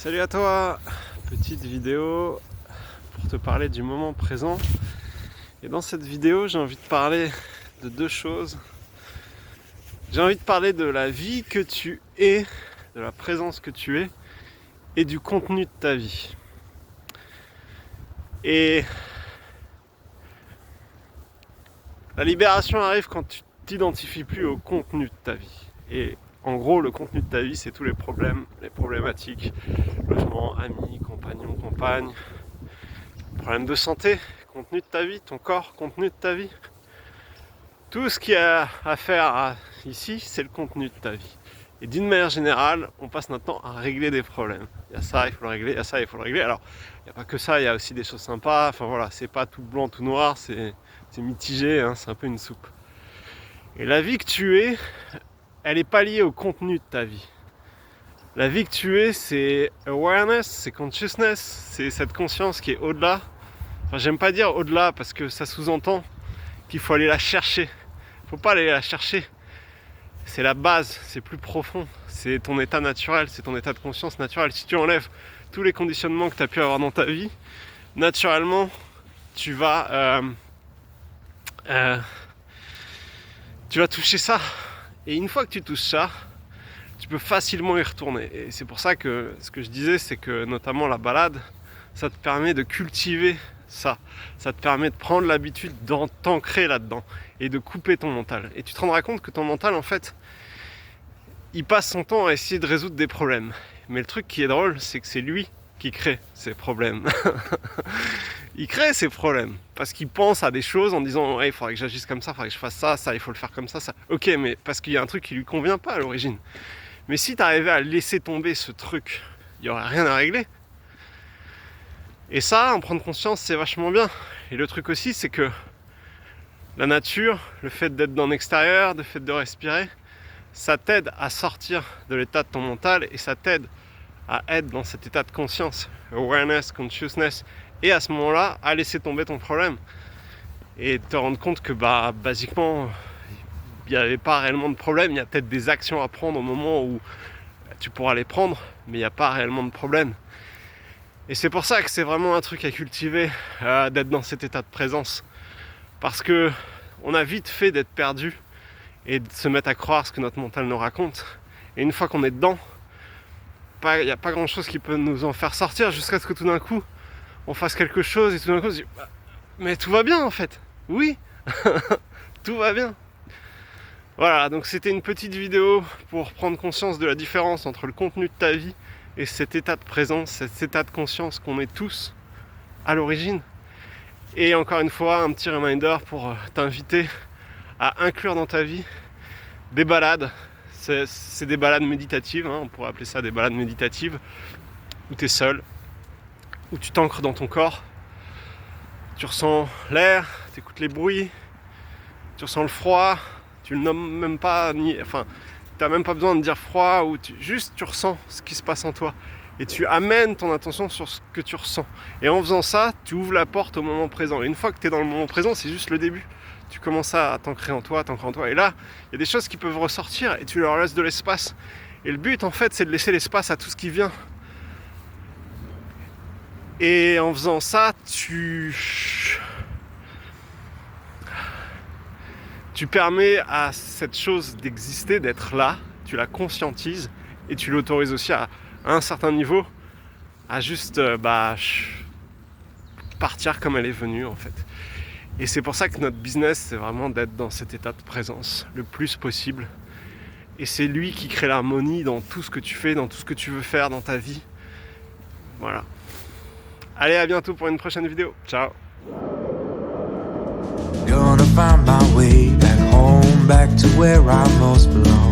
Salut à toi, petite vidéo pour te parler du moment présent. Et dans cette vidéo, j'ai envie de parler de deux choses. J'ai envie de parler de la vie que tu es, de la présence que tu es et du contenu de ta vie. Et la libération arrive quand tu t'identifies plus au contenu de ta vie. Et en gros, le contenu de ta vie, c'est tous les problèmes, les problématiques, logement, amis, compagnon, compagne, problèmes de santé, contenu de ta vie, ton corps, contenu de ta vie. Tout ce qu'il y a à faire ici, c'est le contenu de ta vie. Et d'une manière générale, on passe notre temps à régler des problèmes. Il y a ça, il faut le régler, il y a ça, il faut le régler. Alors, il n'y a pas que ça, il y a aussi des choses sympas. Enfin voilà, c'est pas tout blanc, tout noir, c'est mitigé, hein, c'est un peu une soupe. Et la vie que tu es, elle n'est pas liée au contenu de ta vie. La vie que tu es, c'est awareness, c'est consciousness, c'est cette conscience qui est au-delà. Enfin, j'aime pas dire au-delà parce que ça sous-entend qu'il faut aller la chercher. Il faut pas aller la chercher. C'est la base, c'est plus profond. C'est ton état naturel, c'est ton état de conscience naturel. Si tu enlèves tous les conditionnements que tu as pu avoir dans ta vie, naturellement, tu vas toucher ça. Et une fois que tu touches ça, tu peux facilement y retourner. Et c'est pour ça que ce que je disais, c'est que notamment la balade, ça te permet de cultiver ça. Ça te permet de prendre l'habitude t'ancrer là-dedans et de couper ton mental. Et tu te rendras compte que ton mental, en fait, il passe son temps à essayer de résoudre des problèmes. Mais le truc qui est drôle, c'est que c'est lui qui crée ces problèmes. Il crée ces problèmes parce qu'il pense à des choses en disant hey, il faudrait que j'agisse comme ça, il faudrait que je fasse ça, il faut le faire comme ça. Ok, mais parce qu'il y a un truc qui lui convient pas à l'origine. Mais si tu arrivais à laisser tomber ce truc, il n'y aurait rien à régler. Et ça, en prendre conscience, c'est vachement bien. Et le truc aussi, c'est que la nature, le fait d'être dans l'extérieur, le fait de respirer, ça t'aide à sortir de l'état de ton mental et ça t'aide à être dans cet état de conscience, awareness, consciousness, et à ce moment-là, à laisser tomber ton problème et te rendre compte que basiquement, il n'y avait pas réellement de problème. Il y a peut-être des actions à prendre au moment où tu pourras les prendre, mais il n'y a pas réellement de problème. Et c'est pour ça que c'est vraiment un truc à cultiver, d'être dans cet état de présence, parce que on a vite fait d'être perdu et de se mettre à croire ce que notre mental nous raconte. Et une fois qu'on est dedans, il n'y a pas grand chose qui peut nous en faire sortir, jusqu'à ce que tout d'un coup on fasse quelque chose et tout d'un coup on se dit mais tout va bien en fait, oui. Tout va bien. Voilà, donc c'était une petite vidéo pour prendre conscience de la différence entre le contenu de ta vie et cet état de présence, cet état de conscience qu'on est tous à l'origine. Et encore une fois, un petit reminder pour t'inviter à inclure dans ta vie des balades. C'est des balades méditatives, hein, on pourrait appeler ça des balades méditatives, où tu es seul, où tu t'ancres dans ton corps, tu ressens l'air, tu écoutes les bruits, tu ressens le froid, tu le nommes même pas, tu n'as même pas besoin de dire froid, ou juste tu ressens ce qui se passe en toi. Et tu amènes ton attention sur ce que tu ressens. Et en faisant ça, tu ouvres la porte au moment présent. Et une fois que tu es dans le moment présent, c'est juste le début. Tu commences à t'ancrer en toi. Et là, il y a des choses qui peuvent ressortir et tu leur laisses de l'espace. Et le but, en fait, c'est de laisser l'espace à tout ce qui vient. Et en faisant ça, tu permets à cette chose d'exister, d'être là, tu la conscientises et tu l'autorises aussi à un certain niveau à juste partir comme elle est venue en fait. Et c'est pour ça que notre business, c'est vraiment d'être dans cet état de présence le plus possible. Et c'est lui qui crée l'harmonie dans tout ce que tu fais, dans tout ce que tu veux faire dans ta vie. Voilà. Allez, à bientôt pour une prochaine vidéo. Ciao. Gonna find my way back home, back to where I most belong.